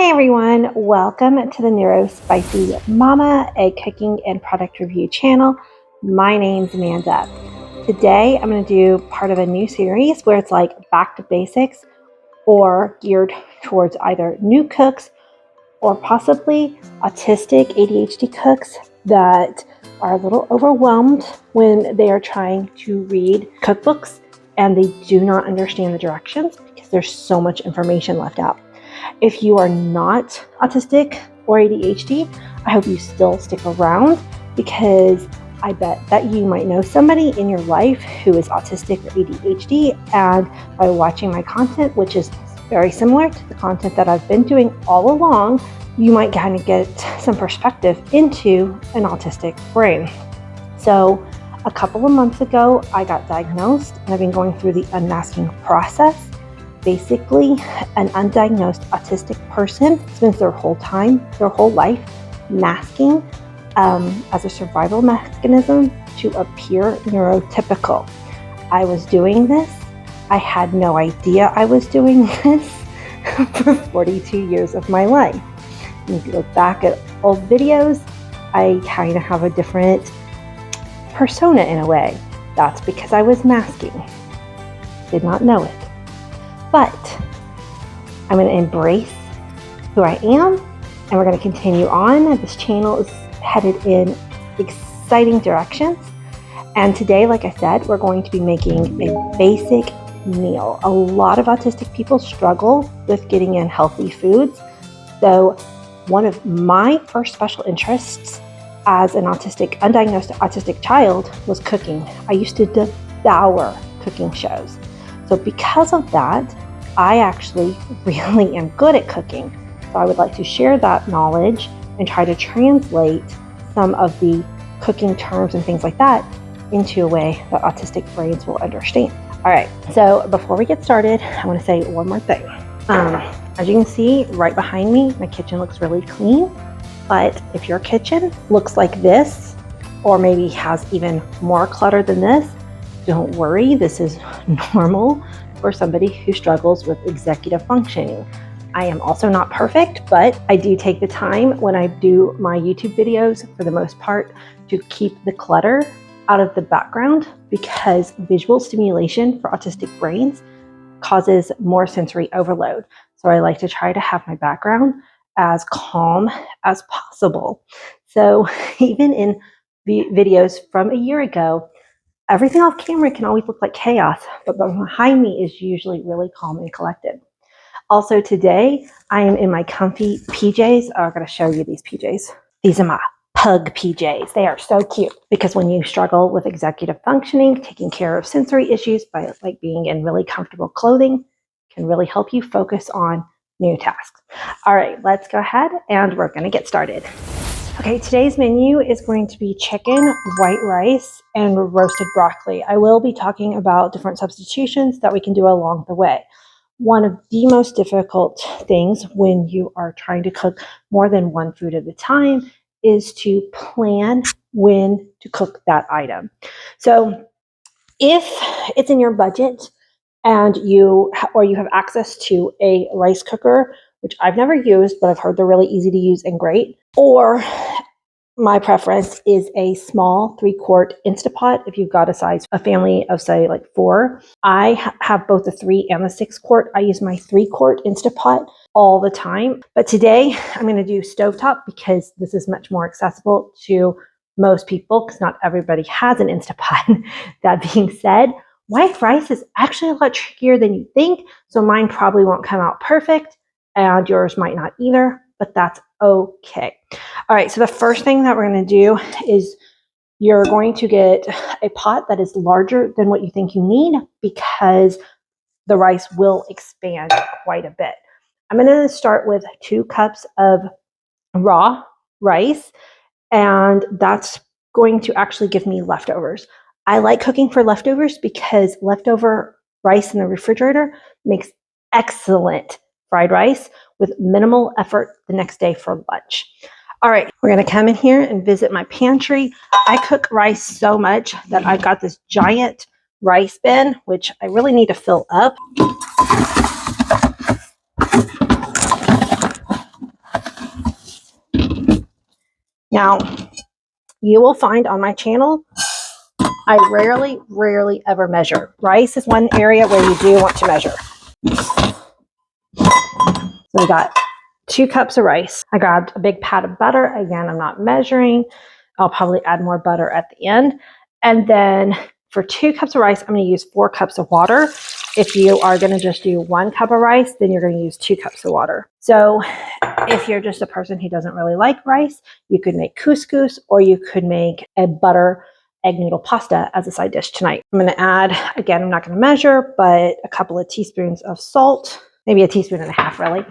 Hey everyone, welcome to the Neuro Spicy Mama, a cooking and product review channel. My name's Amanda. Today I'm going to do part of a new series where it's like back to basics or geared towards either new cooks or possibly autistic ADHD cooks that are a little overwhelmed when they are trying to read cookbooks and they do not understand the directions because there's so much information left out. If you are not autistic or ADHD, I hope you still stick around because I bet that you might know somebody in your life who is autistic or ADHD, and by watching my content, which is very similar to the content that I've been doing all along, you might kind of get some perspective into an autistic brain. So a couple of months ago, I got diagnosed and I've been going through the unmasking process. Basically, an undiagnosed autistic person spends their whole life masking as a survival mechanism to appear neurotypical. I was doing this. I had no idea I was doing this for 42 years of my life. And if you look back at old videos, I kind of have a different persona in a way. That's because I was masking. Did not know it. But I'm going to embrace who I am, and we're going to continue on. This channel is headed in exciting directions. And today, like I said, we're going to be making a basic meal. A lot of autistic people struggle with getting in healthy foods. So one of my first special interests as an undiagnosed autistic child was cooking. I used to devour cooking shows. So because of that, I actually really am good at cooking. So I would like to share that knowledge and try to translate some of the cooking terms and things like that into a way that autistic brains will understand. All right, so before we get started, I want to say one more thing. As you can see right behind me, my kitchen looks really clean. But if your kitchen looks like this, or maybe has even more clutter than this, don't worry, this is normal for somebody who struggles with executive functioning. I am also not perfect, but I do take the time when I do my YouTube videos, for the most part, to keep the clutter out of the background because visual stimulation for autistic brains causes more sensory overload. So I like to try to have my background as calm as possible. So even in videos from a year ago, everything off camera can always look like chaos, but behind me is usually really calm and collected. Also today, I am in my comfy PJs. Oh, I'm going to show you these PJs. These are my pug PJs. They are so cute because when you struggle with executive functioning, taking care of sensory issues by being in really comfortable clothing can really help you focus on new tasks. All right, let's go ahead and we're going to get started. Okay, today's menu is going to be chicken, white rice, and roasted broccoli. I will be talking about different substitutions that we can do along the way. One of the most difficult things when you are trying to cook more than one food at a time is to plan when to cook that item. So if it's in your budget and you have access to a rice cooker, which I've never used, but I've heard they're really easy to use and great, or my preference is a small 3-quart Instapot. If you've got a family of say like 4, I have both the 3 and the 6-quart. I use my 3-quart Instapot all the time. But today I'm going to do stovetop because this is much more accessible to most people because not everybody has an Instapot. That being said, white rice is actually a lot trickier than you think. So mine probably won't come out perfect and yours might not either, but that's okay. All right, so the first thing that we're going to do is you're going to get a pot that is larger than what you think you need because the rice will expand quite a bit. I'm going to start with 2 cups of raw rice, and that's going to actually give me leftovers. I like cooking for leftovers because leftover rice in the refrigerator makes excellent fried rice with minimal effort the next day for lunch. All right, we're going to come in here and visit my pantry. I cook rice so much that I've got this giant rice bin, which I really need to fill up. Now, you will find on my channel, I rarely ever measure. Rice is one area where you do want to measure. So I got 2 cups of rice. I grabbed a big pat of butter. Again, I'm not measuring. I'll probably add more butter at the end. And then for 2 cups of rice, I'm going to use 4 cups of water. If you are going to just do 1 cup of rice, then you're going to use 2 cups of water. So if you're just a person who doesn't really like rice, you could make couscous, or you could make a butter egg noodle pasta as a side dish tonight. I'm going to add, again, I'm not going to measure, but a couple of teaspoons of salt, maybe a teaspoon and a half really.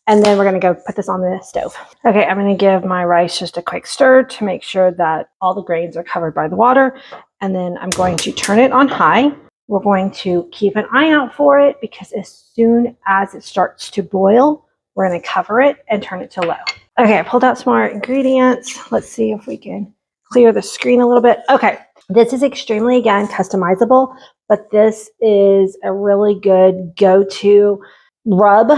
And then we're going to go put this on the stove. Okay, I'm going to give my rice just a quick stir to make sure that all the grains are covered by the water. And then I'm going to turn it on high. We're going to keep an eye out for it, because as soon as it starts to boil, we're going to cover it and turn it to low. Okay, I pulled out some more ingredients. Let's see if we can clear the screen a little bit. Okay, this is extremely, again, customizable, but this is a really good go-to rub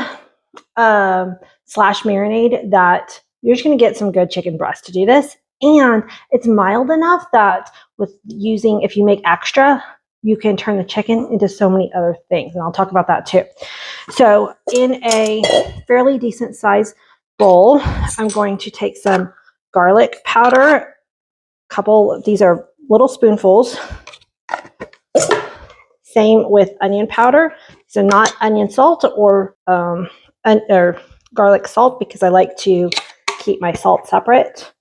slash marinade that you're just going to get some good chicken breast to do this. And it's mild enough that with using, if you make extra, you can turn the chicken into so many other things. And I'll talk about that too. So in a fairly decent size bowl, I'm going to take some garlic powder. These are little spoonfuls. Same with onion powder. So not onion salt or garlic salt, because I like to keep my salt separate.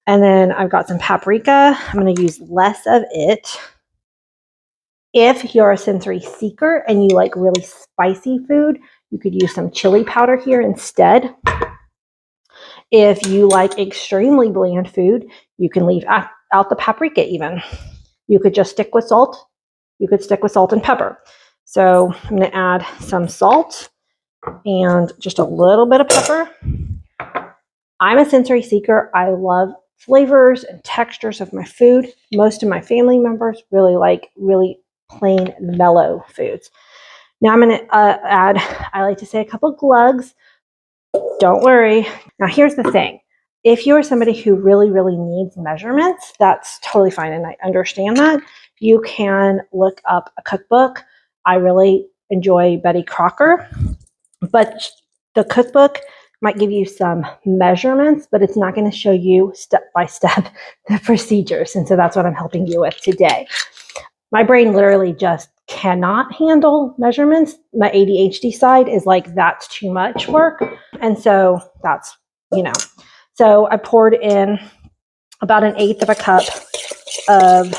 And then I've got some paprika. I'm going to use less of it. If you're a sensory seeker and you like really spicy food, you could use some chili powder here instead. If you like extremely bland food, you can leave out the paprika even. You could just stick with salt. You could stick with salt and pepper. So I'm going to add some salt and just a little bit of pepper. I'm a sensory seeker. I love flavors and textures of my food. Most of my family members really like really plain mellow foods. Now I'm going to add, I like to say, a couple cloves. Don't worry. Now here's the thing. If you're somebody who really needs measurements, that's totally fine, and I understand that. You can look up a cookbook. I really enjoy Betty Crocker, but the cookbook might give you some measurements, but it's not going to show you step by step the procedures. And so that's what I'm helping you with today. My brain literally just cannot handle measurements. My ADHD side is like, that's too much work. And so that's, so I poured in about 1/8 of a cup of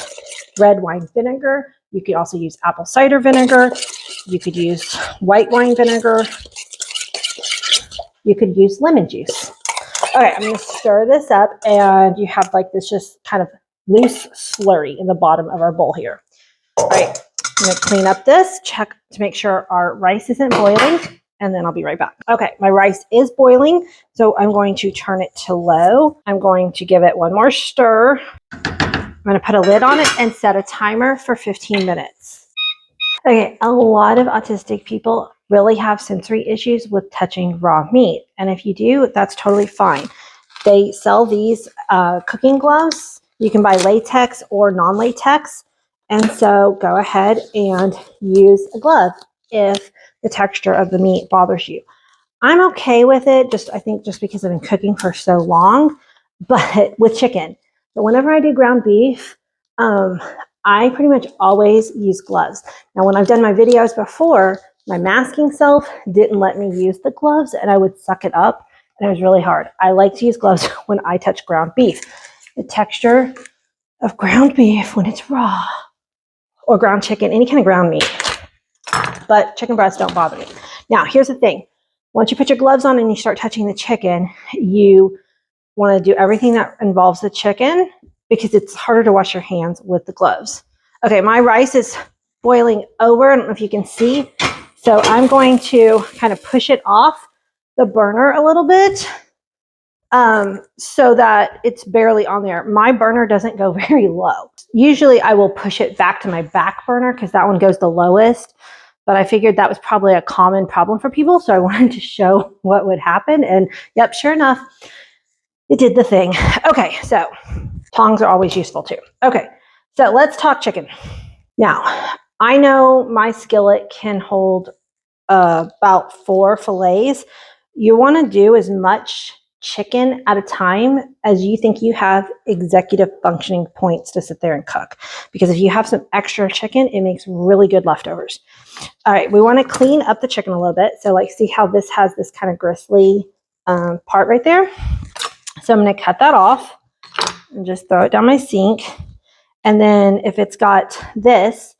red wine vinegar. You could also use apple cider vinegar. You could use white wine vinegar. You could use lemon juice. Okay, I'm going to stir this up, and you have like this just kind of loose slurry in the bottom of our bowl here. All right, I'm going to clean up this, check to make sure our rice isn't boiling, and then I'll be right back. Okay, my rice is boiling, so I'm going to turn it to low. I'm going to give it one more stir. I'm going to put a lid on it and set a timer for 15 minutes. Okay, a lot of autistic people really have sensory issues with touching raw meat. And if you do, that's totally fine. They sell these cooking gloves. You can buy latex or non-latex. And so go ahead and use a glove if the texture of the meat bothers you. I'm okay with it, I think just because I've been cooking for so long, but with chicken. But whenever I do ground beef, I pretty much always use gloves. Now, when I've done my videos before, my masking self didn't let me use the gloves, and I would suck it up, and it was really hard. I like to use gloves when I touch ground beef. The texture of ground beef when it's raw, or ground chicken, any kind of ground meat, but chicken breasts don't bother me. Now, here's the thing. Once you put your gloves on and you start touching the chicken, you want to do everything that involves the chicken, because it's harder to wash your hands with the gloves. Okay, my rice is boiling over. I don't know if you can see. So I'm going to kind of push it off the burner a little bit so that it's barely on there. My burner doesn't go very low. Usually I will push it back to my back burner because that one goes the lowest. But I figured that was probably a common problem for people. So I wanted to show what would happen. And yep, sure enough, It did the thing. Okay, so tongs are always useful too. Okay, so let's talk chicken. Now, I know my skillet can hold about 4 fillets. You want to do as much chicken at a time as you think you have executive functioning points to sit there and cook. Because if you have some extra chicken, it makes really good leftovers. All right, we want to clean up the chicken a little bit. So like, see how this has this kind of gristly part right there? So I'm going to cut that off and just throw it down my sink. And then if it's got this,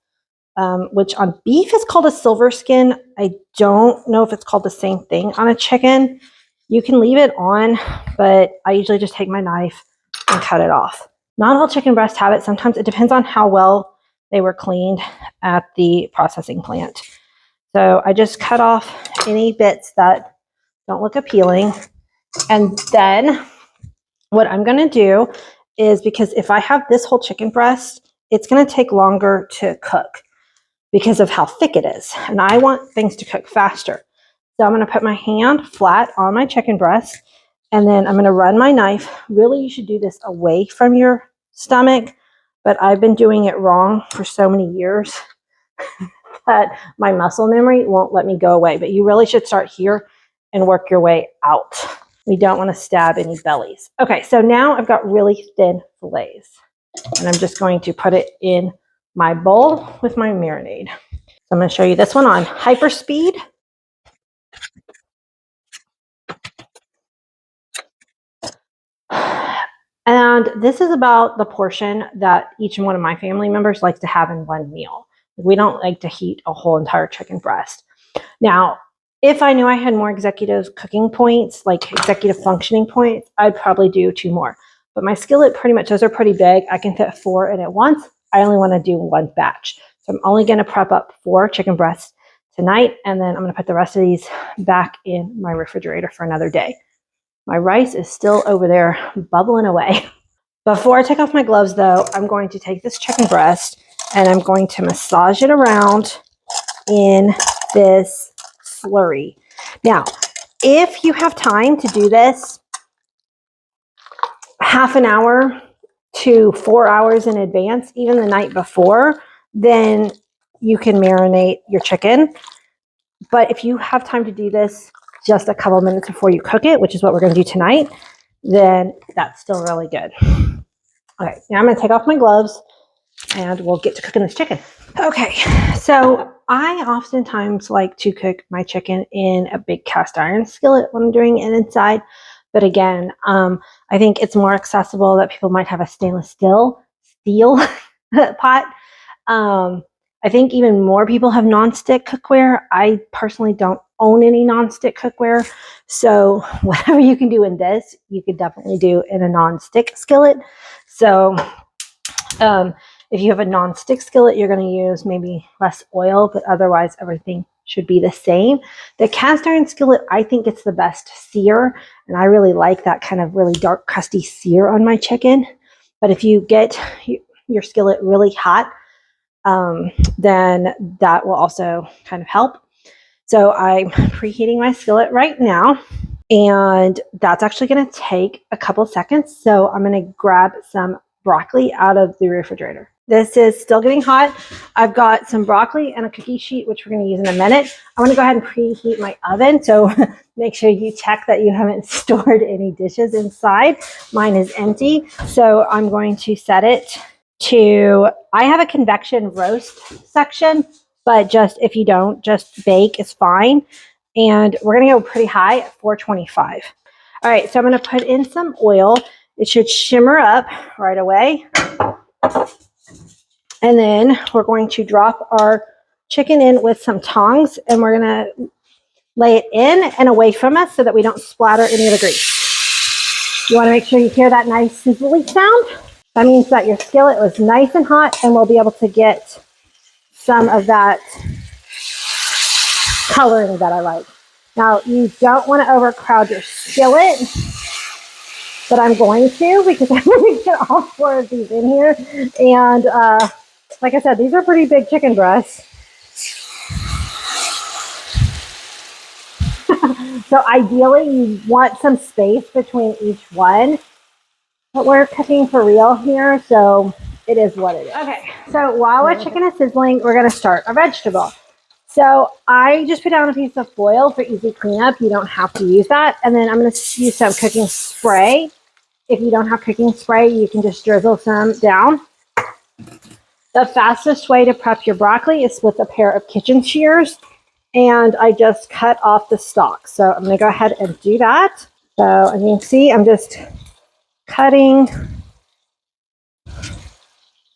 which on beef is called a silver skin. I don't know if it's called the same thing on a chicken. You can leave it on, but I usually just take my knife and cut it off. Not all chicken breasts have it. Sometimes it depends on how well they were cleaned at the processing plant. So I just cut off any bits that don't look appealing. And then what I'm going to do is, because if I have this whole chicken breast, it's going to take longer to cook because of how thick it is. And I want things to cook faster. So I'm going to put my hand flat on my chicken breast, and then I'm going to run my knife. Really, you should do this away from your stomach, but I've been doing it wrong for so many years that my muscle memory won't let me go away. But you really should start here and work your way out. We don't want to stab any bellies. Okay, so now I've got really thin fillets, and I'm just going to put it in my bowl with my marinade. So I'm going to show you this one on hyper speed. And this is about the portion that each one of my family members likes to have in one meal. We don't like to heat a whole entire chicken breast. Now, if I knew I had more executive cooking points, like executive functioning points, I'd probably do 2 more. But my skillet, pretty much, those are pretty big. I can fit 4 in at once. I only want to do 1 batch. So I'm only going to prep up 4 chicken breasts tonight, and then I'm going to put the rest of these back in my refrigerator for another day. My rice is still over there bubbling away. Before I take off my gloves, though, I'm going to take this chicken breast and I'm going to massage it around in this slurry. Now, if you have time to do this half an hour to 4 hours in advance, even the night before, then you can marinate your chicken. But if you have time to do this just a couple minutes before you cook it, which is what we're going to do tonight, then that's still really good. Okay, now I'm going to take off my gloves and we'll get to cooking this chicken. Okay, so I oftentimes like to cook my chicken in a big cast iron skillet when I'm doing it inside. But again, I think it's more accessible that people might have a stainless steel pot. I think even more people have nonstick cookware. I personally don't own any nonstick cookware. So whatever you can do in this, you could definitely do in a nonstick skillet. So if you have a nonstick skillet, you're going to use maybe less oil, but otherwise everything should be the same. The cast iron skillet, I think it's the best sear, and I really like that kind of really dark, crusty sear on my chicken. But if you get your skillet really hot, then that will also kind of help. So I'm preheating my skillet right now, and that's actually going to take a couple seconds. So I'm going to grab some broccoli out of the refrigerator. This is still getting hot. I've got some broccoli and a cookie sheet, which we're going to use in a minute. I want to go ahead and preheat my oven. So make sure you check that you haven't stored any dishes inside. Mine is empty. So I'm going to set it to, I have a convection roast section, but just if you don't, just bake is fine. And we're going to go pretty high at 425. All right, so I'm going to put in some oil. It should shimmer up right away. And then we're going to drop our chicken in with some tongs, and we're going to lay it in and away from us so that we don't splatter any of the grease. You want to make sure you hear that nice sizzly sound. That means that your skillet was nice and hot, and we'll be able to get some of that coloring that I like. Now, you don't want to overcrowd your skillet, but I'm going to, because I'm going to get all 4 of these in here. And like I said, these are pretty big chicken breasts. So ideally you want some space between each one, but we're cooking for real here, so it is what it is. Okay, so while our chicken is sizzling, we're gonna start our vegetable. So I just put down a piece of foil for easy cleanup. You don't have to use that. And then I'm gonna use some cooking spray. If you don't have cooking spray, you can just drizzle some down. The fastest way to prep your broccoli is with a pair of kitchen shears. And I just cut off the stalk. So I'm gonna go ahead and do that. So as you can see, I'm just cutting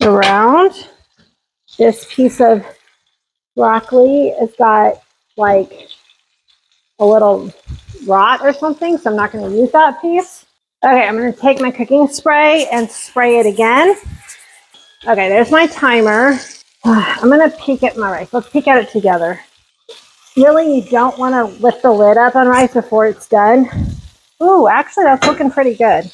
around. This piece of broccoli has got like a little rot or something, so I'm not going to use that piece. Okay, I'm going to take my cooking spray and spray it again. Okay, there's my timer. I'm going to peek at my rice. Let's peek at it together. Really, you don't want to lift the lid up on rice before it's done. Ooh, actually, that's looking pretty good.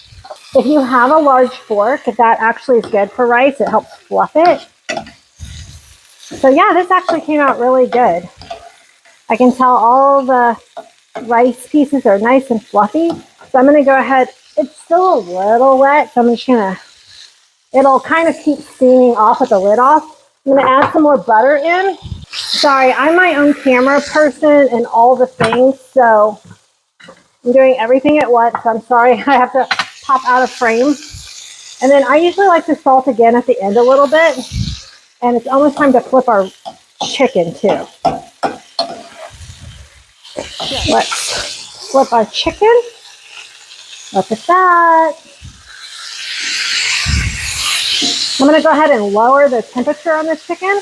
If you have a large fork, that actually is good for rice. It helps fluff it. So yeah, this actually came out really good. I can tell all the rice pieces are nice and fluffy. So I'm going to go ahead. It's still a little wet, so I'm just going to, it'll kind of keep steaming off with the lid off. I'm going to add some more butter in. Sorry, I'm my own camera person and all the things, so I'm doing everything at once. So I'm sorry, I have to pop out of frame. And then I usually like to salt again at the end a little bit. And it's almost time to flip our chicken too. Let's flip our chicken. Look at that. I'm going to go ahead and lower the temperature on the chicken.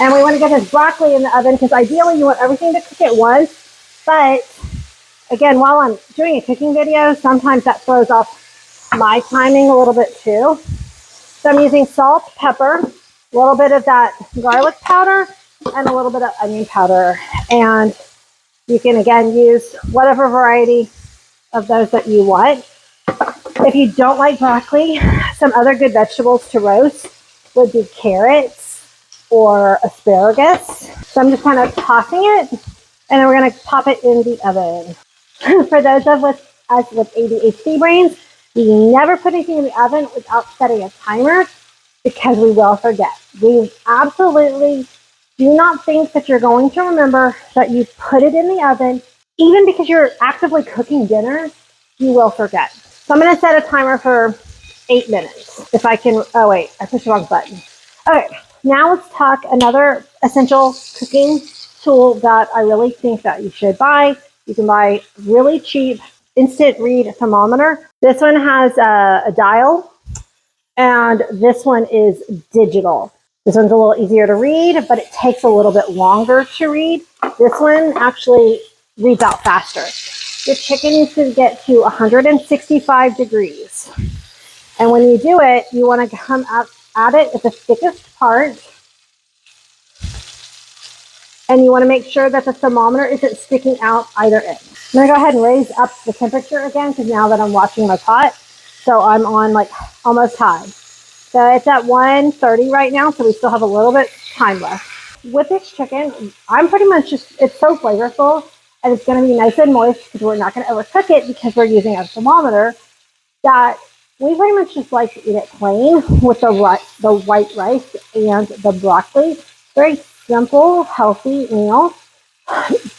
And we want to get this broccoli in the oven because ideally you want everything to cook at once. But again, while I'm doing a cooking video, sometimes that throws off my timing a little bit too. So I'm using salt, pepper, a little bit of that garlic powder, and a little bit of onion powder. And you can, again, use whatever variety of those that you want. If you don't like broccoli, some other good vegetables to roast would be carrots or asparagus. So I'm just kind of tossing it, and then we're going to pop it in the oven. For those of us with ADHD brains, you never put anything in the oven without setting a timer because we will forget. We absolutely do not think that you're going to remember that you put it in the oven. Even because you're actively cooking dinner, you will forget. So I'm going to set a timer for 8 minutes. If I can, oh wait, I pushed the wrong button. Okay, now let's talk another essential cooking tool that I really think that you should buy. You can buy really cheap instant read thermometer. This one has a dial, and this one is digital. This one's a little easier to read, but it takes a little bit longer to read. This one actually reads out faster. The chicken needs to get to 165 degrees. And when you do it, you want to come up at it at the thickest part. And you want to make sure that the thermometer isn't sticking out either end. I'm going to go ahead and raise up the temperature again because now that I'm watching my pot, so I'm on like almost high. So it's at 130 right now, so we still have a little bit time left. With this chicken, I'm pretty much just, it's so flavorful and it's going to be nice and moist because we're not going to overcook it because we're using a thermometer, that we pretty much just like to eat it plain with the white rice and the broccoli. Very simple, healthy meal.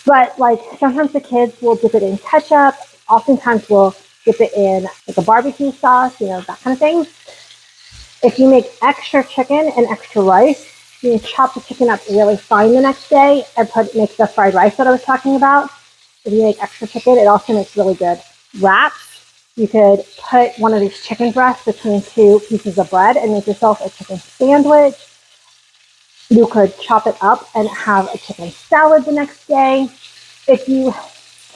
But like sometimes the kids will dip it in ketchup. Oftentimes we'll dip it in like a barbecue sauce, you know, that kind of thing. If you make extra chicken and extra rice, you can chop the chicken up really fine the next day and make the fried rice that I was talking about. If you make extra chicken, it also makes really good wraps. You could put one of these chicken breasts between 2 pieces of bread and make yourself a chicken sandwich. You could chop it up and have a chicken salad the next day. If you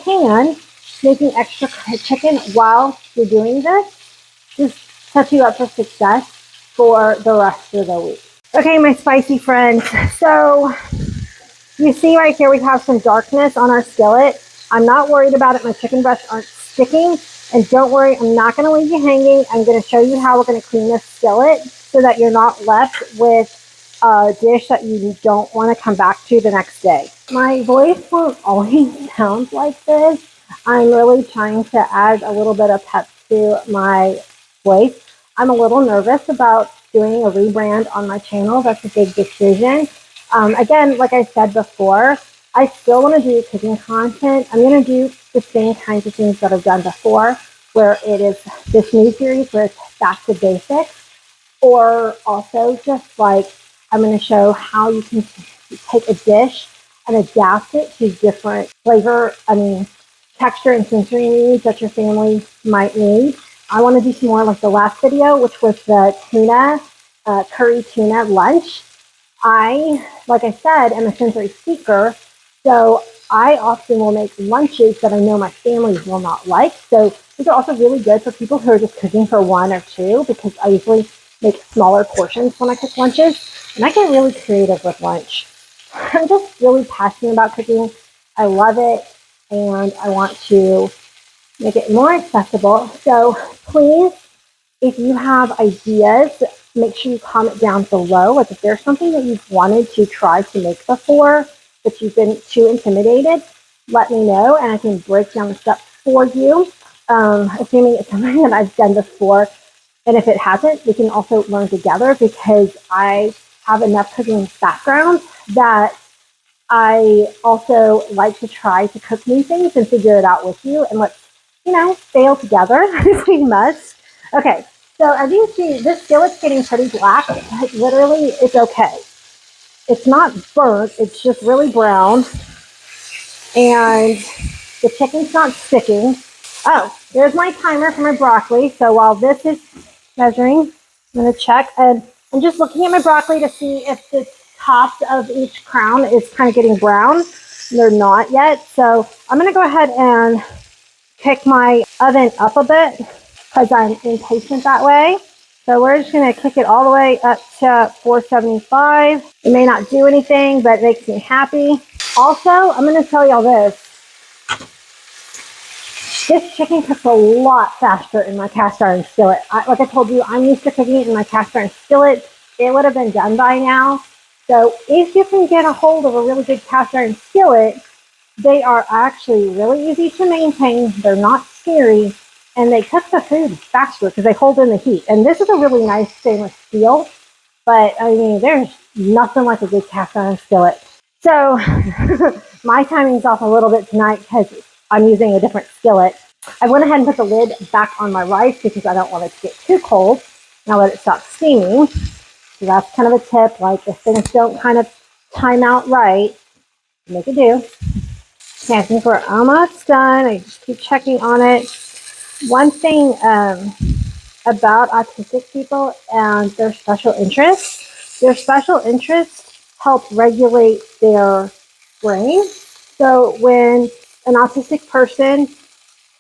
can, making extra chicken while you're doing this just sets you up for success for the rest of the week. Okay, my spicy friends. So you see right here we have some darkness on our skillet. I'm not worried about it. My chicken breasts aren't sticking. And don't worry, I'm not going to leave you hanging. I'm going to show you how we're going to clean this skillet so that you're not left with a dish that you don't want to come back to the next day. My voice won't always sound like this. I'm really trying to add a little bit of pep to my voice. I'm a little nervous about doing a rebrand on my channel. That's a big decision. Again, like I said before, I still want to do cooking content. I'm going to do the same kinds of things that I've done before, where it is this new series where it's back to basics, or also just like I'm going to show how you can take a dish and adapt it to different texture and sensory needs that your family might need. I want to do some more like the last video, which was the tuna, curry tuna lunch. Like I said, am a sensory seeker, so I often will make lunches that I know my family will not like. So these are also really good for people who are just cooking for one or two, because I usually make smaller portions when I cook lunches, and I get really creative with lunch. I'm just really passionate about cooking. I love it, and I want to make it more accessible. So please, if you have ideas, make sure you comment down below. Like if there's something that you've wanted to try to make before, but you've been too intimidated, let me know and I can break down the steps for you. Assuming it's something that I've done before. And if it hasn't, we can also learn together, because I have enough cooking background that I also like to try to cook new things and figure it out with you. And let's, fail together if we must. Okay, so as you can see, this skillet's getting pretty black. Like, literally, it's okay. It's not burnt, it's just really brown. And the chicken's not sticking. Oh, there's my timer for my broccoli. So while this is measuring, I'm going to check. And I'm just looking at my broccoli to see if the tops of each crown is kind of getting brown. They're not yet. So I'm going to go ahead and pick my oven up a bit, because I'm impatient that way. So we're just going to kick it all the way up to 475. It may not do anything, but it makes me happy. Also, I'm going to tell y'all this. This chicken cooks a lot faster in my cast iron skillet. Like I told you, I'm used to cooking it in my cast iron skillet. It would have been done by now. So if you can get a hold of a really good cast iron skillet, they are actually really easy to maintain. They're not scary, and they cook the food faster because they hold in the heat. And this is a really nice stainless steel, but I mean, there's nothing like a good cast iron skillet. So my timing's off a little bit tonight because I'm using a different skillet. I went ahead and put the lid back on my rice because I don't want it to get too cold. Now let it stop steaming. So that's kind of a tip. Like if things don't kind of time out right, make it do. Okay, I think we're almost done. I just keep checking on it. One thing about autistic people and their special interests help regulate their brain. So when an autistic person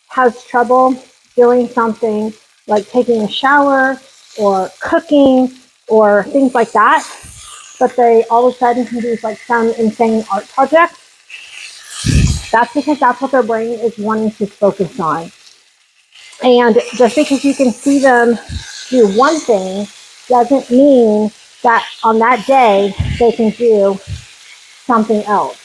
has trouble doing something like taking a shower or cooking or things like that, but they all of a sudden can do like some insane art project, that's because that's what their brain is wanting to focus on. And just because you can see them do one thing doesn't mean that on that day they can do something else.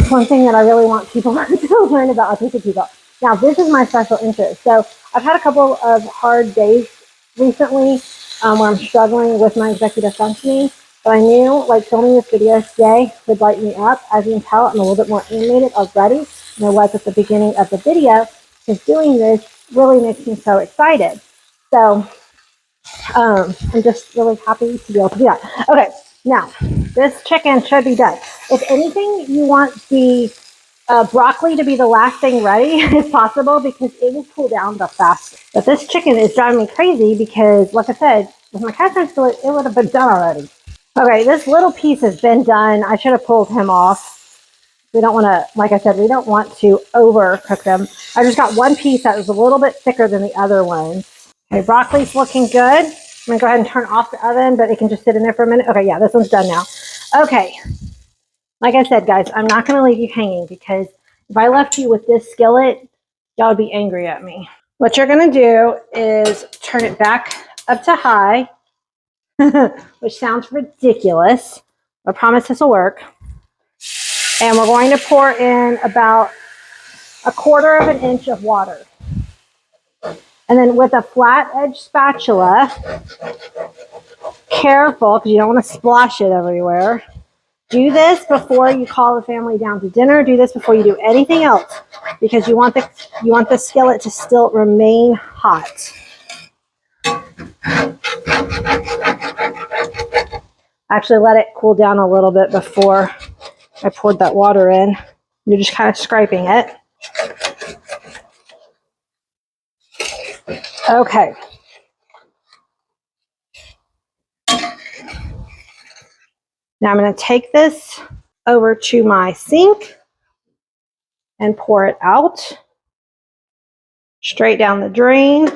One thing that I really want people to learn about autistic people. Now, this is my special interest. So I've had a couple of hard days recently where I'm struggling with my executive functioning. But I knew like filming this video today would light me up. As you can tell, I'm a little bit more animated already than I was at the beginning of the video, because doing this really makes me so excited. So I'm just really happy to be able to do that. Okay, now this chicken should be done. If anything, you want the broccoli to be the last thing ready if possible, because it will cool down the fastest. But this chicken is driving me crazy because, like I said, with my cast iron skillet, it would have been done already. Okay, this little piece has been done. I should have pulled him off. We don't want to, like I said, we don't want to overcook them. I just got one piece that was a little bit thicker than the other one. Okay, broccoli's looking good. I'm going to go ahead and turn off the oven, but it can just sit in there for a minute. Okay, yeah, this one's done now. Okay, like I said, guys, I'm not going to leave you hanging, because if I left you with this skillet, y'all would be angry at me. What you're going to do is turn it back up to high. which sounds ridiculous. I promise this will work. And we're going to pour in about 1/4 of an inch of water. And then with a flat edge spatula, careful because you don't want to splash it everywhere. Do this before you call the family down to dinner. Do this before you do anything else because you want the skillet to still remain hot. Actually, let it cool down a little bit before I poured that water in. You're just kind of scraping it. Okay. Now I'm going to take this over to my sink and pour it out straight down the drain.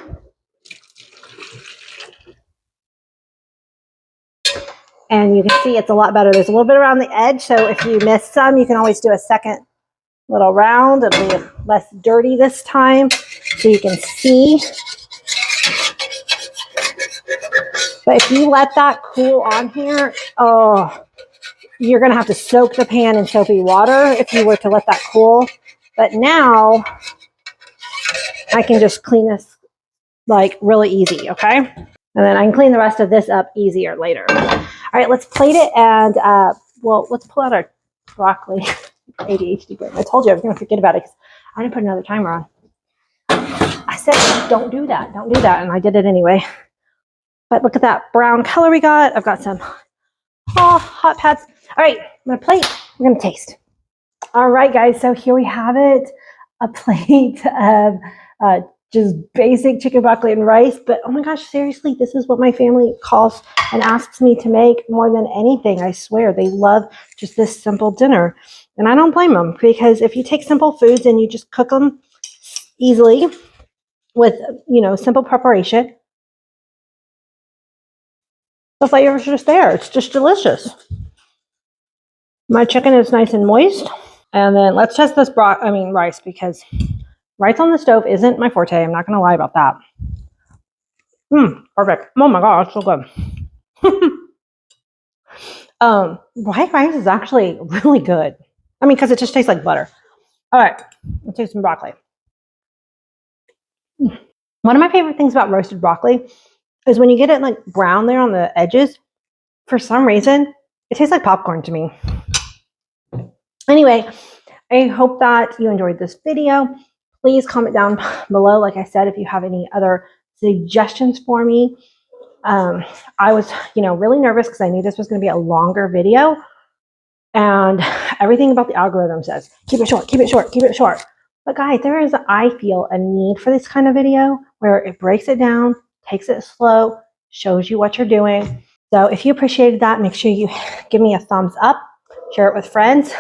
And you can see it's a lot better. There's a little bit around the edge, so if you miss some, you can always do a second little round. It'll be less dirty this time, so you can see. But if you let that cool on here, oh, you're going to have to soak the pan in soapy water if you were to let that cool. But now I can just clean this like really easy, okay? And then I can clean the rest of this up easier later. All right, let's plate it and, well, let's pull out our broccoli. ADHD brain. I told you I was going to forget about it because I didn't put another timer on. I said, don't do that. Don't do that. And I did it anyway. But look at that brown color we got. I've got some hot pads. All right, I'm going to plate. We're going to taste. All right, guys. So here we have it. A plate of just basic chicken broccoli and rice. But oh my gosh, seriously, this is what my family calls and asks me to make more than anything. I swear they love just this simple dinner. And I don't blame them because if you take simple foods and you just cook them easily with, simple preparation, the flavor is just there. It's just delicious. My chicken is nice and moist. And then let's test this rice because rice on the stove isn't my forte. I'm not going to lie about that. Perfect. Oh my God, it's so good. White rice is actually really good. I mean, because it just tastes like butter. All right, let's do some broccoli. One of my favorite things about roasted broccoli is when you get it like brown there on the edges, for some reason, it tastes like popcorn to me. Anyway, I hope that you enjoyed this video. Please comment down below, like I said, if you have any other suggestions for me. I was, really nervous because I knew this was going to be a longer video. And everything about the algorithm says, keep it short, keep it short, keep it short. But guys, I feel a need for this kind of video where it breaks it down, takes it slow, shows you what you're doing. So if you appreciated that, make sure you give me a thumbs up, share it with friends.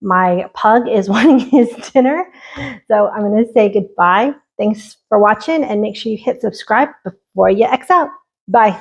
My pug is wanting his dinner. So I'm going to say goodbye. Thanks for watching and make sure you hit subscribe before you X out. Bye.